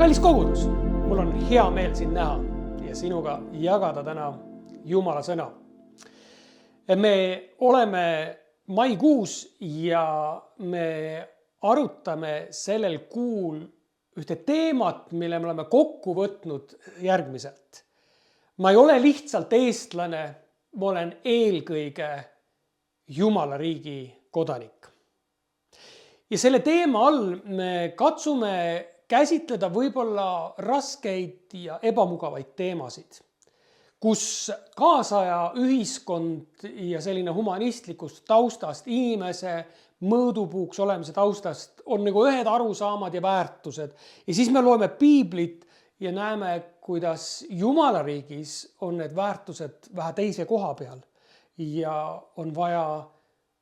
Kallis kogudus, mul on hea meel sind näha ja sinuga jagada täna Jumala sõna. Me oleme maikuus ja me arutame sellel kuul ühte teemat, mille me oleme kokku võtnud järgmiselt. Ma ei ole lihtsalt eestlane, ma olen eelkõige Jumala riigi kodanik. Ja selle teema all me katsume käsitleda võib-olla raskeid ja ebamugavaid teemasid, kus kaasaja ühiskond ja selline humanistlikust taustast, inimese mõõdupuuks olemise taustast on nagu ühed arusaamad ja väärtused. Ja siis me loeme piiblit ja näeme, kuidas Jumala riigis on need väärtused vähe teise koha peal. Ja on vaja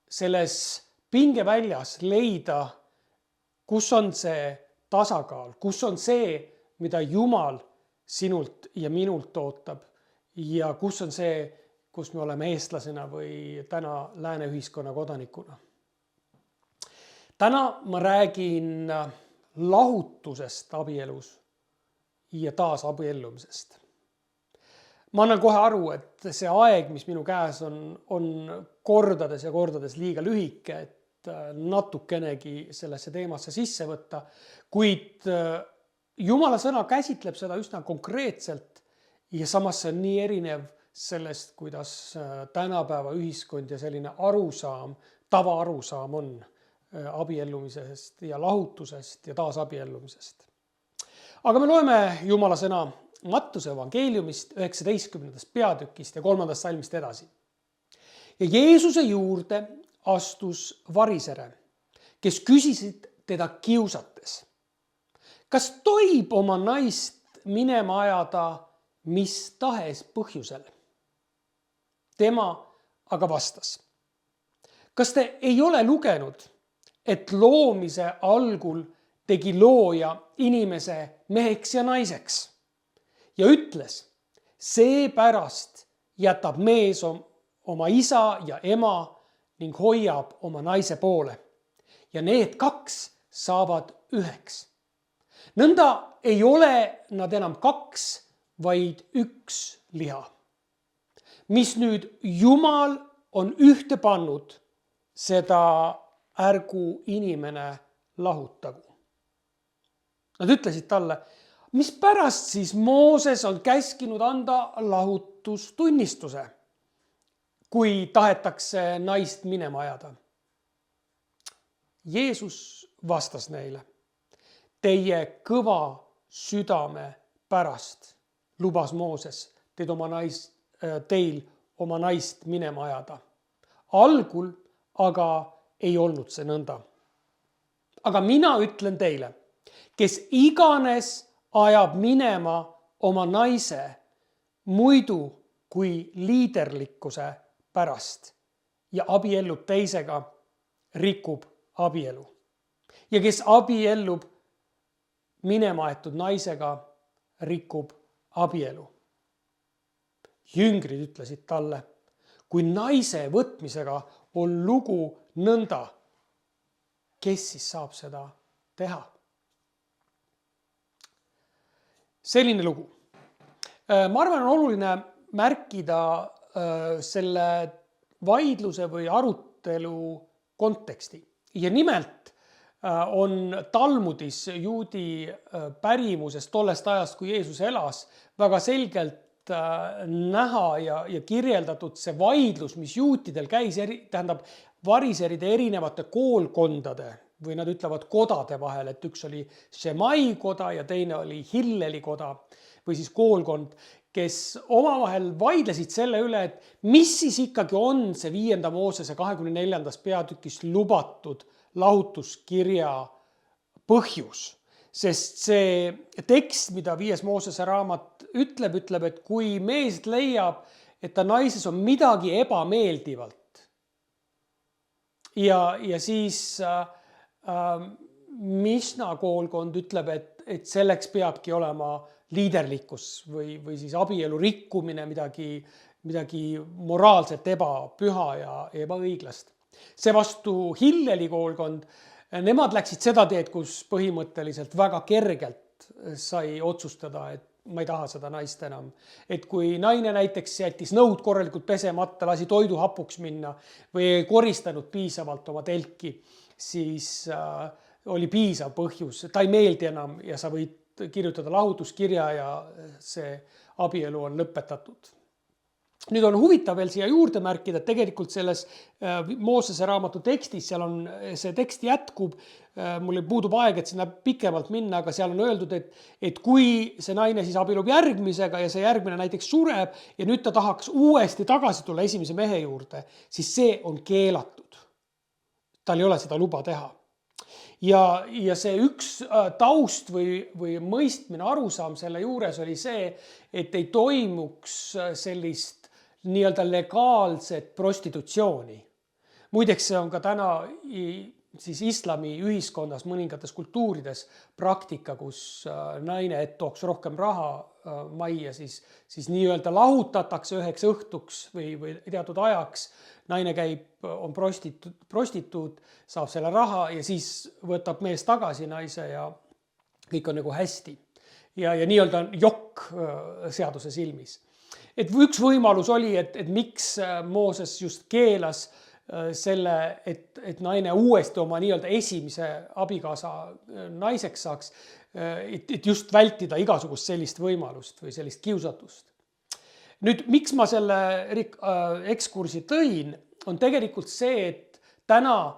selles pingeväljas leida, kus on see tasakaal, kus on see, mida Jumal sinult ja minult ootab ja kus on see, kus me oleme eestlasena või täna lääne ühiskonna kodanikuna. Täna ma räägin lahutusest abielus ja taasabiellumisest. Ma annan kohe aru, et see aeg, mis minu käes on kordades ja kordades liiga lühike, et natukenegi sellesse teemasse sisse võtta, kuid Jumala sõna käsitleb seda üsna konkreetselt ja samas see on nii erinev sellest, kuidas tänapäeva ühiskond ja selline arusaam, tavaarusaam on abiellumisest ja lahutusest ja taasabiellumisest. Aga me loeme Jumala sõna Mattuse evangeeliumist 19. peatükist ja 3. salmist edasi. Ja Jeesuse juurde astus varisere, kes küsisid teda kiusates. Kas tohib oma naist minema ajada mis tahes põhjusel? Tema aga vastas. Kas te ei ole lugenud, et loomise algul tegi looja inimese meheks ja naiseks? Ja ütles, seepärast jätab mees oma isa ja ema ning hoiab oma naise poole. Ja need kaks saavad üheks. Nõnda ei ole nad enam kaks, vaid üks liha. Mis nüüd Jumal on ühte pannud, seda ärgu inimene lahutagu. Nad ütlesid talle, mis pärast siis Mooses on käskinud anda lahutustunnistuse, kui tahetakse naist minema ajada. Jeesus vastas neile, teie kõva südame pärast lubas Mooses teil oma naist minema ajada. Algul aga ei olnud see nõnda. Aga mina ütlen teile, kes iganes ajab minema oma naise muidu kui liiderlikkuse pärast ja abiellub teisega, rikub abielu. Ja kes abiellub minema aetud naisega, rikub abielu. Jüngrid ütlesid talle, kui naise võtmisega on lugu nõnda, kes siis saab seda teha? Selline lugu. Ma arvan, on oluline märkida selle vaidluse või arutelu konteksti. Ja nimelt on Talmudis juudi pärimuses tollest ajast, kui Jeesus elas, väga selgelt näha ja kirjeldatud see vaidlus, mis juutidel käis, tähendab variseride erinevate koolkondade või nad ütlevad kodade vahel, et üks oli Shemai koda ja teine oli Hilleli koda või siis koolkond, kes omavahel vaidlesid selle üle, et mis siis ikkagi on see 5. Moosese 24. peatükis lubatud lahutuskirja põhjus. Sest see tekst, mida 5. Moosese raamat ütleb, et kui mees leiab, et ta naises on midagi ebameeldivalt ja siis Misna koolkond ütleb, et selleks peabki olema liiderlikkus või siis abielu rikkumine, midagi moraalselt ebapüha ja ebaõiglast. Seevastu Hilleli koolkond Nemad läksid seda teed, kus põhimõtteliselt väga kergelt sai otsustada, et ma ei taha seda naist enam. Et kui naine näiteks jättis nõud korralikult pesemata, lasi toidu hapuks minna või ei koristanud piisavalt oma telki, siis oli piisav põhjus, ta ei meeldi enam ja sa võid kirjutada lahutuskirja ja see abielu on lõpetatud. Nüüd on huvitav veel siia juurde märkida, et tegelikult selles Moosese raamatu tekstis, seal on see tekst jätkub, mul puudub aeg, et sinna pikemalt minna, aga seal on öeldud, et kui see naine siis abielub järgmisega ja see järgmine näiteks sureb ja nüüd ta tahaks uuesti tagasi tulla esimese mehe juurde, siis see on keelatud. Tal ei ole seda luba teha. Ja see üks taust või mõistmine arusaam selle juures oli see, et ei toimuks sellist nii-öelda legaalset prostitutsiooni. Muideks see on ka täna siis islami ühiskonnas mõningates kultuurides praktika, kus naine, et tooks rohkem raha majja, siis nii-öelda lahutatakse üheks õhtuks või teatud ajaks. Naine käib, on prostituut, saab selle raha ja siis võtab mees tagasi naise ja kõik on nagu hästi. Ja nii-öelda jokk seaduse silmis. Et üks võimalus oli, et miks Mooses just keelas selle, et naine uuesti oma nii-öelda esimese abikaasa naiseks saaks, et just vältida igasugust sellist võimalust või sellist kiusatust. Nüüd, miks ma selle ekskursi tõin, on tegelikult see, et täna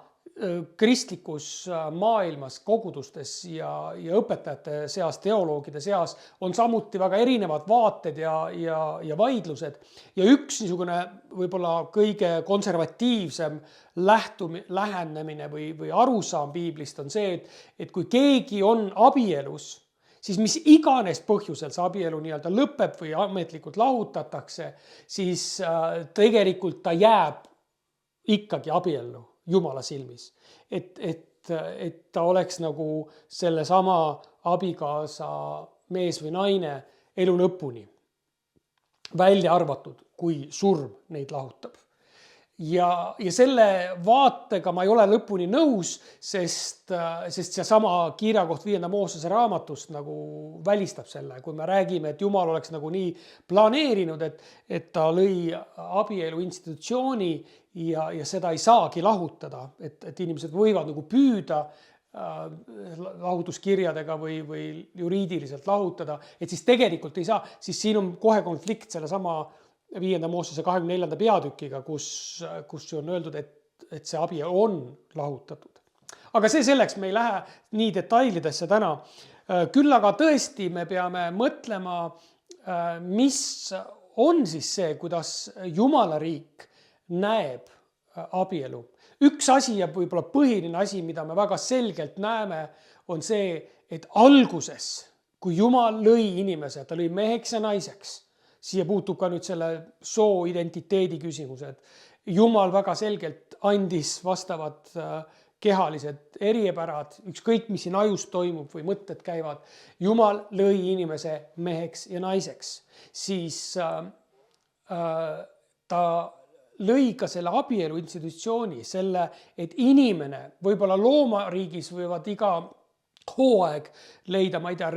kristlikus maailmas, kogudustes ja õpetajate seas, teoloogide seas on samuti väga erinevad vaated ja vaidlused. Ja üks niisugune võib-olla kõige konservatiivsem lähenemine või arusaam piiblist on see, et kui keegi on abielus, siis mis iganes põhjusel see abielu nii-öelda lõpeb või ametlikult lahutatakse, siis tegelikult ta jääb ikkagi abiellu Jumala silmis. Et ta oleks nagu sellesama abikaasa mees või naine elu lõpuni välja arvatud, kui surm neid lahutab. Ja selle vaatega ma ei ole lõpuni nõus, sest seesama kirjakoht 5. Moosese raamatust nagu välistab selle, kui me räägime, et Jumal oleks nagu nii planeerinud, et ta lõi abielu institutsiooni ja seda ei saagi lahutada, et inimesed võivad nagu püüda lahutuskirjadega või juriidiliselt lahutada, et siis tegelikult ei saa, siis siin on kohe konflikt selle sama 5. Moosese 24. peatükiga, kus on öeldud, et see abielu on lahutatud. Aga see selleks, me ei lähe nii detailidesse täna. Küll aga tõesti me peame mõtlema, mis on siis see, kuidas Jumala riik näeb abielu. Üks asi ja võib-olla põhiline asi, mida me väga selgelt näeme, on see, et alguses, kui Jumal lõi inimese, ta lõi meheks ja naiseks, siia puutub ka nüüd selle soo identiteedi küsimused. Jumal väga selgelt andis vastavad kehalised eripärad, ükskõik mis siin ajus toimub või mõtted käivad. Jumal lõi inimese meheks ja naiseks. Siis ta lõi ka selle abielu institutsiooni, selle, et inimene võib-olla loomariigis võivad iga hooaeg leida, ma ei tea,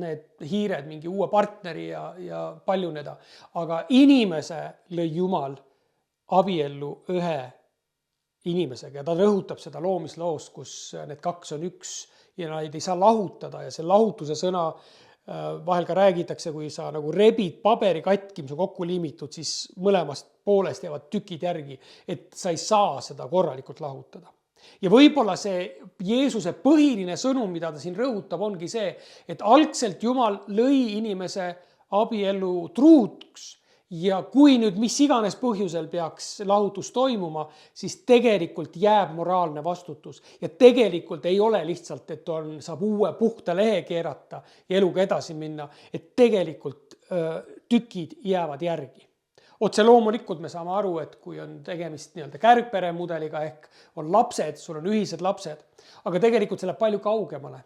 need hiired mingi uue partneri ja paljuneda. Aga inimese lõi Jumal abiellu ühe inimesega ja ta rõhutab seda loomisloos, kus need kaks on üks ja neid ei saa lahutada ja see lahutuse sõna vahel ka räägitakse, kui sa nagu rebid paberi katki, mis on kokku liimitud, siis mõlemast poolest jäävad tükid järgi, et sa ei saa seda korralikult lahutada. Ja võib-olla see Jeesuse põhiline sõnum, mida ta siin rõhutab, ongi see, et algselt Jumal lõi inimese abiellu truuks ja kui nüüd mis iganes põhjusel peaks lahutus toimuma, siis tegelikult jääb moraalne vastutus ja tegelikult ei ole lihtsalt, et saab uue puhta lehe keerata ja eluga edasi minna, et tegelikult tükid jäävad järgi. Otse loomulikult me saame aru, et kui on tegemist nii-öelda kärgperemudeliga ehk on lapsed, sul on ühised lapsed, aga tegelikult see läheb palju kaugemale.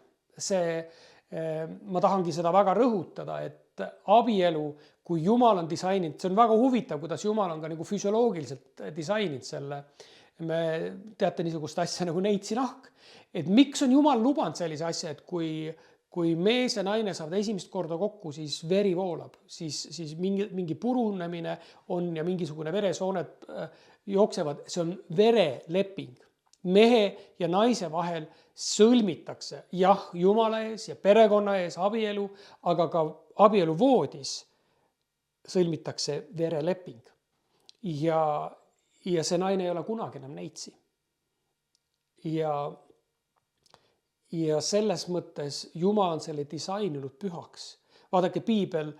Ma tahangi seda väga rõhutada, et abielu, kui Jumal on disaininud, see on väga huvitav, kuidas Jumal on ka nagu füsioloogiliselt disaininud selle. Me teate niisugust asja nagu neitsinahk, et miks on Jumal lubanud sellise asja, et kui kui mees ja naine saavad esimest korda kokku, siis veri voolab, siis mingi purunemine on ja mingisugune veresooned jooksevad, see on vereleping. Mehe ja naise vahel sõlmitakse, jah, Jumala ees ja perekonna ees abielu, aga ka abielu voodis sõlmitakse vereleping. Ja see naine ei ole kunagi enam neitsi. Ja selles mõttes Jumal on selle disaininud pühaks. Vaadake, piibel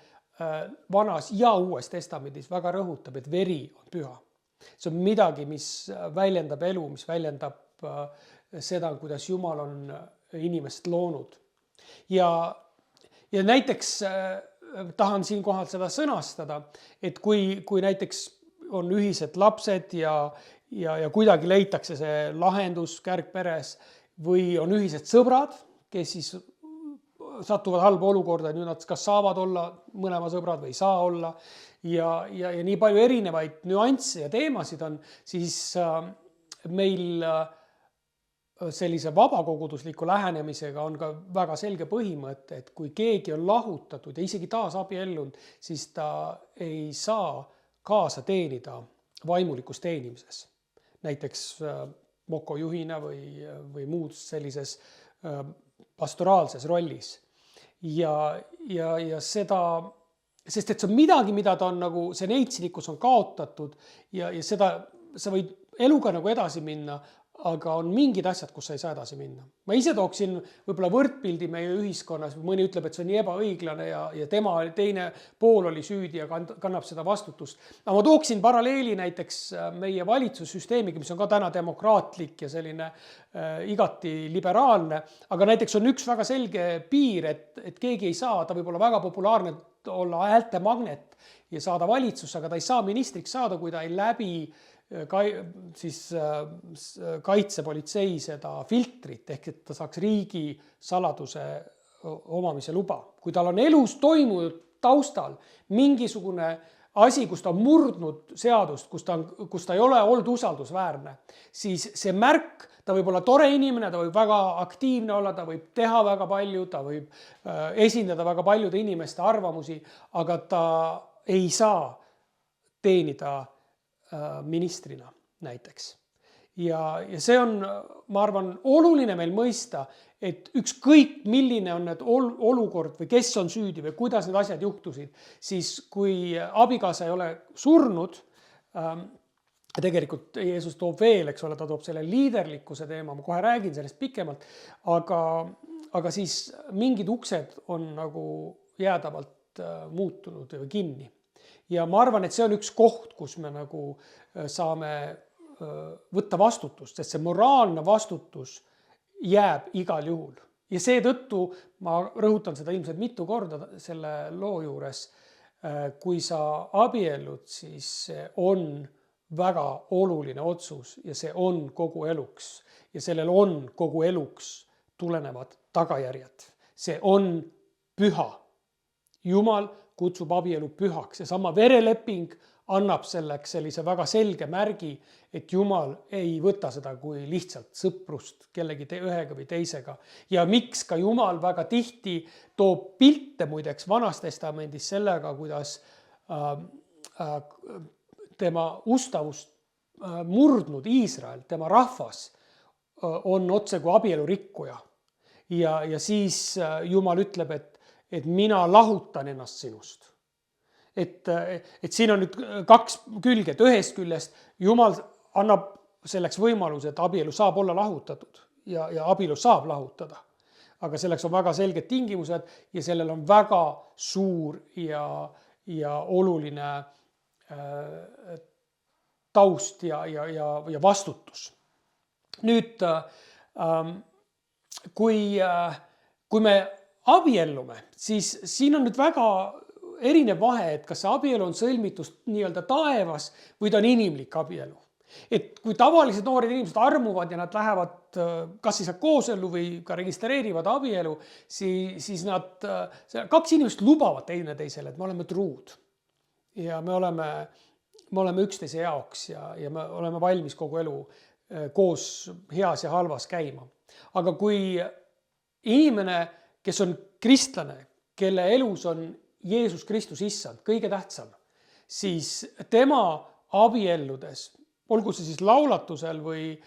vanas ja uues testamendis väga rõhutab, et veri on püha. See on midagi, mis väljendab elu, mis väljendab seda, kuidas Jumal on inimest loonud. Ja näiteks tahan siinkohal seda sõnastada, et kui näiteks on ühised lapsed ja kuidagi leitakse see lahendus kärgperes või on ühised sõbrad, kes siis satuvad halba olukorda, nüüd nad kas saavad olla mõlema sõbrad või ei saa olla ja nii palju erinevaid nüansse ja teemasid on, siis meil sellise vabakogudusliku lähenemisega on ka väga selge põhimõte, et kui keegi on lahutatud ja isegi taas abiellunud, siis ta ei saa kaasa teenida vaimulikus teenimises. Näiteks moko juhina või muud sellises pastoraalses rollis. Ja seda, sest et see on midagi, mida ta on nagu, see neitslikkus on kaotatud ja seda sa võid eluga nagu edasi minna, aga on mingid asjad, kus sa ei saa edasi minna. Ma ise tooksin võib-olla võrdpildi meie ühiskonnas, mõni ütleb, et see on nii ebaõiglane ja tema teine pool oli süüdi ja kannab seda vastutust. Aga ma tooksin paralleeli näiteks meie valitsussüsteemiga, mis on ka täna demokraatlik ja selline igati liberaalne, aga näiteks on üks väga selge piir, et keegi ei saa, ta võib olla väga populaarne olla häälte magnet ja saada valitsusse, aga ta ei saa ministriks saada, kui ta ei läbi siis kaitsepolitsei seda filtrit, ehk et ta saaks riigi saladuse omamise luba. Kui tal on elus toimunud taustal mingisugune asi, kus ta on murdnud seadust, kus ta ei ole olnud usaldusväärne, siis see märk, ta võib olla tore inimene, ta võib väga aktiivne olla, ta võib teha väga palju, ta võib esindada väga paljude inimeste arvamusi, aga ta ei saa teenida ministrina näiteks. Ja see on, ma arvan, oluline meil mõista, et ükskõik milline on need olukord või kes on süüdi või kuidas need asjad juhtusid, siis kui abikaasa ei ole surnud, tegelikult Jeesus toob veel, eks ole, ta toob selle liiderlikkuse teema, ma kohe räägin sellest pikemalt, aga siis mingid uksed on nagu jäädavalt muutunud või kinni. Ja ma arvan, et see on üks koht, kus me nagu saame võtta vastutust, sest see moraalne vastutus jääb igal juhul. Ja seetõttu ma rõhutan seda ilmselt mitu korda selle loo juures, kui sa abiellud, siis see on väga oluline otsus ja see on kogu eluks. Ja sellel on kogu eluks tulenevad tagajärjed. See on püha. Jumal kutsub abielu pühaks ja sama vereleping annab selleks sellise väga selge märgi, et Jumal ei võta seda kui lihtsalt sõprust kellegi ühega või teisega. Ja miks ka Jumal väga tihti toob pilte muideks Vanas Testamendis sellega, kuidas tema ustavust murdnud Iisrael, tema rahvas on otse kui abielu rikkuja. Ja siis Jumal ütleb, et mina lahutan ennast sinust. Et siin on nüüd kaks külge, et ühest küljest Jumal annab selleks võimaluse, et abielu saab olla lahutatud ja abielu saab lahutada. Aga selleks on väga selged tingimused ja sellel on väga suur ja oluline taust ja vastutus. Nüüd, kui me abiellume, siis siin on nüüd väga erinev vahe, et kas see abielu on sõlmitust nii-öelda taevas või ta on inimlik abielu. Et kui tavalised noored inimesed armuvad ja nad lähevad kas siis koosellu või ka registreerivad abielu, siis nad, kaks inimest lubavad teineteisele, et me oleme truud. Ja me oleme üksteise jaoks ja me oleme valmis kogu elu koos heas ja halvas käima. Aga kui inimene kes on kristlane, kelle elus on Jeesus Kristus issand, kõige tähtsam, siis tema abielludes, olgu see siis laulatusel või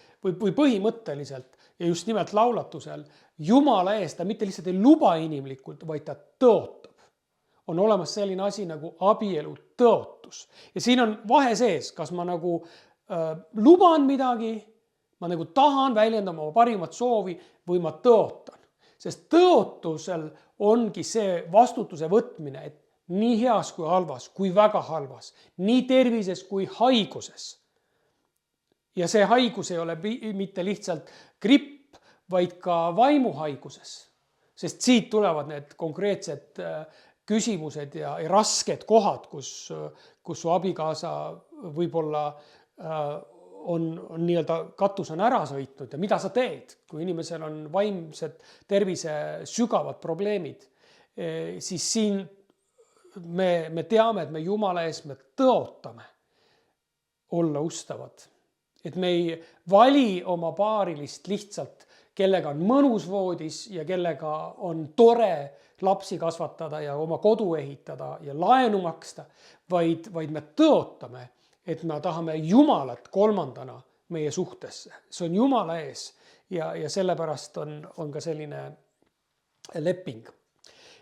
põhimõtteliselt ja just nimelt laulatusel, Jumala ees ta mitte lihtsalt ei luba inimlikult, vaid ta tõotab. On olemas selline asi nagu abielu tõotus. Ja siin on vahe sees, kas ma nagu luban midagi, ma nagu tahan väljendama oma parimat soovi või ma tõotan. Sest tõotusel ongi see vastutuse võtmine, et nii heas kui halvas, kui väga halvas, nii tervises kui haiguses. Ja see haigus ei ole mitte lihtsalt gripp, vaid ka vaimuhaiguses. Sest siit tulevad need konkreetsed küsimused ja rasked kohad, kus su abikaasa võib-olla on nii-öelda katus on ära sõitnud ja mida sa teed, kui inimesel on vaimsed tervise sügavad probleemid, siis siin me teame, et me Jumala ees me tõotame olla ustavad. Et me ei vali oma paarilist lihtsalt, kellega on mõnus voodis ja kellega on tore lapsi kasvatada ja oma kodu ehitada ja laenu maksta, vaid me tõotame, et me tahame Jumalat kolmandana meie suhtesse. See on Jumala ees ja sellepärast on ka selline leping.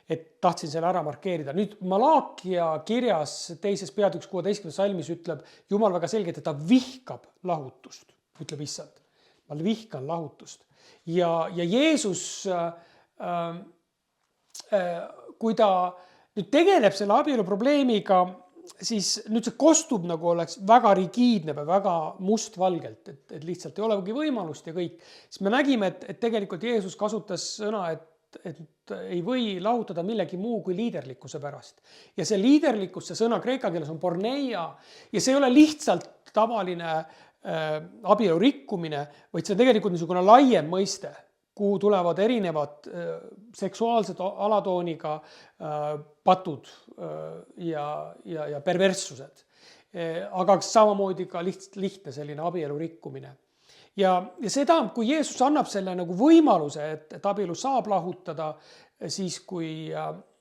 Et tahtsin selle ära markeerida. Nüüd Malaakia kirjas 2. peatükis 16. salmis ütleb Jumal väga selgelt, et ta vihkab lahutust, ütleb issand. Ma vihkan lahutust. Ja Jeesus, kui ta nüüd tegeleb selle abielu probleemiga, siis nüüd see kostub nagu oleks väga rigiidne või väga mustvalgelt, et lihtsalt ei olegi võimalust ja kõik. Siis me nägime, et tegelikult Jeesus kasutas sõna, et ei või lahutada millegi muu kui liiderlikkuse pärast. Ja see liiderlikkus, see sõna kreeka keeles on porneia ja see ei ole lihtsalt tavaline abielu rikkumine, vaid see on tegelikult niisugune laiem mõiste, kuhu tulevad erinevad seksuaalsed alatooniga patud ja perverssused. Aga samamoodi ka lihtne selline abielu rikkumine. Ja seda, kui Jeesus annab selle nagu võimaluse, et abielu saab lahutada, siis kui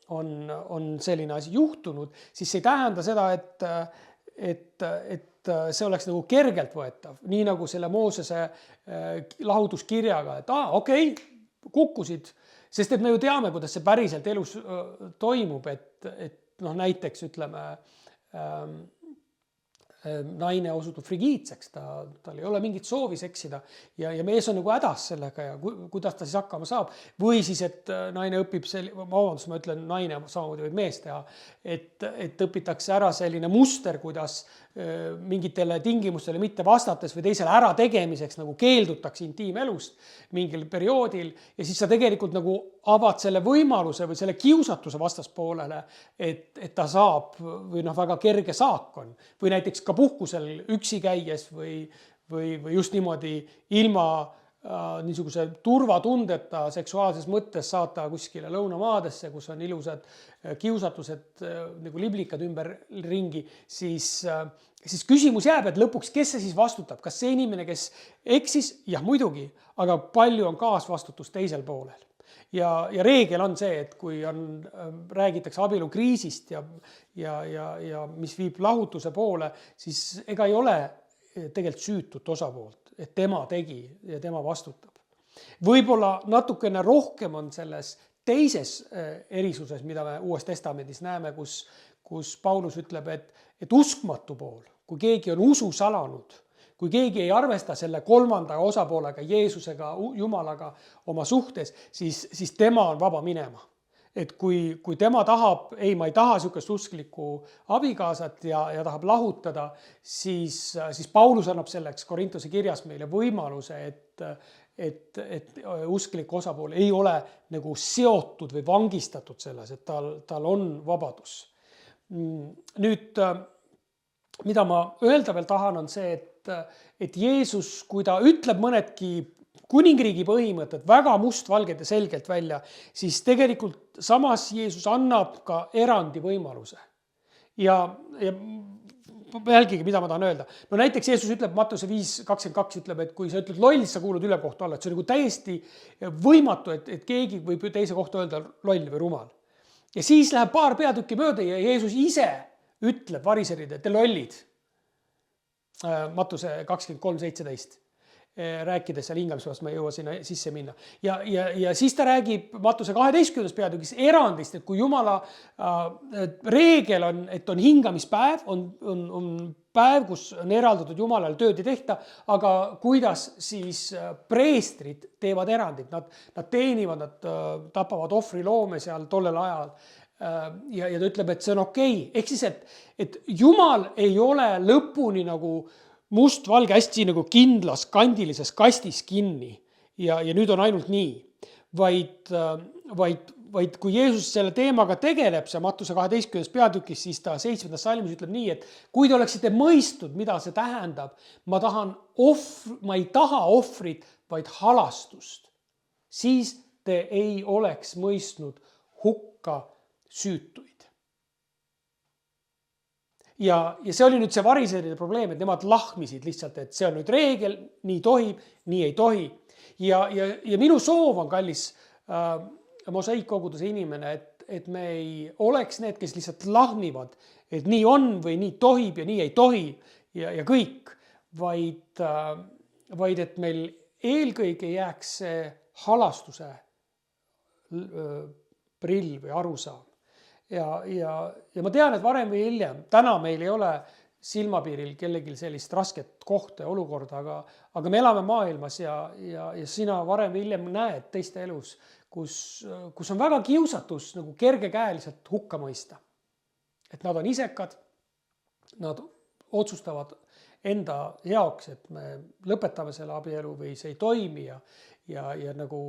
on selline asi juhtunud, siis see ei tähenda seda, et see oleks nagu kergelt võetav, nii nagu selle Moosese lahutuskirjaga, et okei, kukkusid, sest et me ju teame, kuidas see päriselt elus toimub, et näiteks ütleme, naine osutub frigiidseks, tal ei ole mingit soovi seksida ja mees on nagu hädas sellega ja kuidas ta siis hakkama saab. Või siis, et naine õpib, ma ütlen naine, samamoodi võib mees teha, et õpitakse ära selline muster, kuidas mingitele tingimustele mitte vastates või teisele ära tegemiseks nagu keeldutakse intiimelust mingil perioodil ja siis sa tegelikult nagu avad selle võimaluse või selle kiusatuse vastaspoolele, et ta saab või väga kerge saak on. Või näiteks ka puhkusel üksi käies või just niimoodi ilma niisuguse turvatundeta seksuaalses mõttes saata kuskile lõunamaadesse, kus on ilusad kiusatused nagu liblikad ümber ringi, siis küsimus jääb, et lõpuks, kes see siis vastutab? Kas see inimene, kes eksis? Jah, muidugi, aga palju on kaasvastutus teisel poolel. Ja reegel on see, et kui räägitakse abielukriisist ja mis viib lahutuse poole, siis ega ei ole tegelikult süütut osapoolt, et tema tegi ja tema vastutab. Võib-olla natukene rohkem on selles teises erisuses, mida me Uues Testamendis näeme, kus Paulus ütleb, et uskmatu pool, kui keegi on usus alanud, kui keegi ei arvesta selle kolmanda osapoolega, Jeesusega, Jumalaga oma suhtes, siis tema on vaba minema. Et kui tema tahab, ma ei taha sihukest usklikku abikaasat ja tahab lahutada, siis Paulus annab selleks Korintuse kirjas meile võimaluse, et usklik osapool ei ole nagu seotud või vangistatud selles, et tal on vabadus. Nüüd, mida ma öelda veel tahan, on see, et Jeesus, kui ta ütleb mõnedki kuningriigi põhimõtted väga mustvalgelt ja selgelt välja, siis tegelikult samas Jeesus annab ka erandi võimaluse. Ja jälgige, mida ma tahan öelda. No näiteks Jeesus ütleb, Mattuse 5:22 ütleb, et kui sa ütled loll, sa kuulud ülemkohtu alla, et see on nagu täiesti võimatu, et keegi võib teise kohta öelda loll või rumal. Ja siis läheb paar peatükki mööda ja Jeesus ise ütleb variserid, et te lollid. Mattuse 23:17. Rääkides seal hingamispäevast, ma ei jõua sinna sisse minna. Ja siis ta räägib Mattuse 12. peatükis erandist, et kui Jumala reegel on, et on hingamispäev, on päev, kus on eraldatud Jumalale tööd ei tehta, aga kuidas siis preestrid teevad erandid, nad teenivad, nad tapavad ohvriloome seal tollel ajal. Ja ta ütleb, et see on okei. Ehk siis, et Jumal ei ole lõpuni nagu must-valge hästi nagu kindlas kandilises kastis kinni ja nüüd on ainult nii, vaid kui Jeesus selle teemaga tegeleb, see Mattuse 12. peatükis, siis ta 7. salmis ütleb nii, et kui te oleksite mõistnud, mida see tähendab, ma ei taha ohvrit, vaid halastust, siis te ei oleks mõistnud hukka süütuid. Ja see oli nüüd see variseride probleem, et nemad lahmisid lihtsalt, et see on nüüd reegel, nii tohib, nii ei tohi. Ja minu soov on, kallis mosaikkoguduse inimene, et me ei oleks need, kes lihtsalt lahmivad, et nii on või nii tohib ja nii ei tohi ja kõik, vaid et meil eelkõige jääks see halastuse prill või arusaam. Ja ma tean, et varem või hiljem, täna meil ei ole silmapiiril kellelgi sellist rasket kohta ja olukorda, aga me elame maailmas ja sina varem või hiljem näed teiste elus, kus on väga kiusatus nagu kergekäeliselt hukka mõista. Et nad on isekad, nad otsustavad enda jaoks, et me lõpetame selle abielu või see ei toimi ja nagu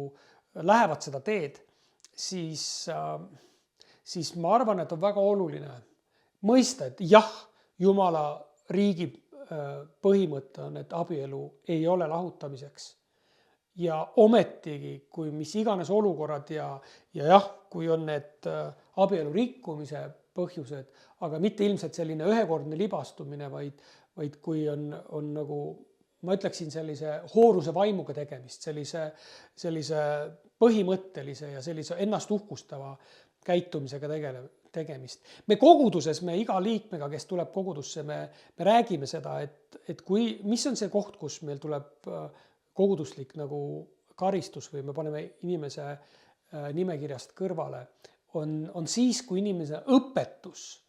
lähevad seda teed, siis ma arvan, et on väga oluline mõista, et jah, Jumala riigi põhimõte on, et abielu ei ole lahutamiseks. Ja ometigi, kui mis iganes olukorrad ja jah, kui on need abielu rikkumise põhjused, aga mitte ilmselt selline ühekordne libastumine, vaid kui on nagu, ma ütleksin sellise hooruse vaimuga tegemist, sellise põhimõttelise ja sellise ennast uhkustava käitumisega tegemist. Me koguduses, me iga liikmega, kes tuleb kogudusse, me räägime seda, et mis on see koht, kus meil tuleb koguduslik nagu karistus või me paneme inimese nimekirjast kõrvale, on siis, kui inimese õpetus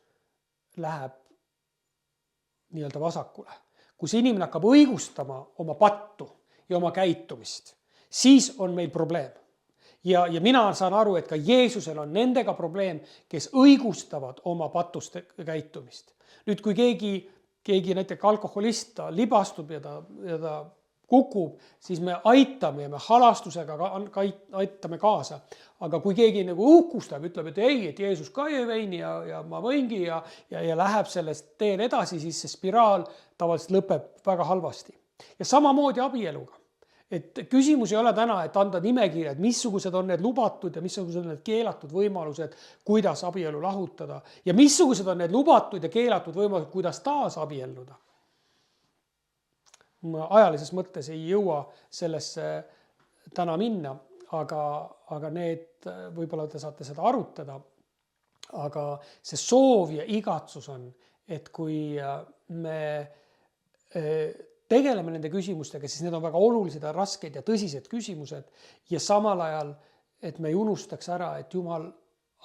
läheb nii-öelda vasakule, kus inimene hakkab õigustama oma pattu ja oma käitumist, siis on meil probleem. Ja mina saan aru, et ka Jeesusel on nendega probleem, kes õigustavad oma patuste käitumist. Nüüd, kui keegi näiteks alkoholist libastub ja ta kukub, siis me aitame ja me halastusega aitame kaasa. Aga kui keegi nagu uhkustab, ütleb, et ei, et Jeesus ka jõi veini ja ma võingi ja läheb sellest teel edasi, siis see spiraal tavaliselt lõpeb väga halvasti. Ja samamoodi abieluga. Et küsimus ei ole täna, et anda nimekirjad, missugused on need lubatud ja missugused on need keelatud võimalused, kuidas abielu lahutada ja missugused on need lubatud ja keelatud võimalused, kuidas taas abielluda. Ma ajalises mõttes ei jõua sellesse täna minna, aga need võib-olla te saate seda arutada, aga see soov ja igatsus on, et kui me tegeleme nende küsimustega, siis need on väga olulised ja rasked ja tõsised küsimused ja samal ajal, et me ei unustaks ära, et Jumal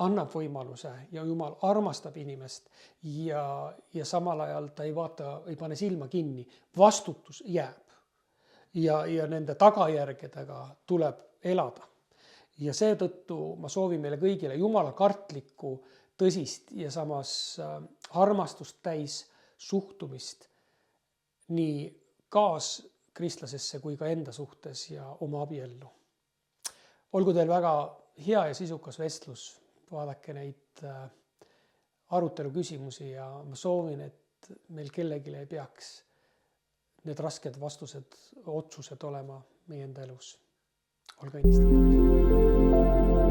annab võimaluse ja Jumal armastab inimest ja samal ajal ta ei pane silma kinni. Vastutus jääb ja nende tagajärgedega tuleb elada. Ja seetõttu ma soovin meile kõigile Jumala kartlikku, tõsist ja samas armastust täis suhtumist nii kaaskristlasesse kui ka enda suhtes ja oma abiellu. Olgu teil väga hea ja sisukas vestlus, vaadake neid arutelu küsimusi ja ma soovin, et meil kellelegi ei peaks need rasked otsused olema meie enda elus. Olge õnnistatud.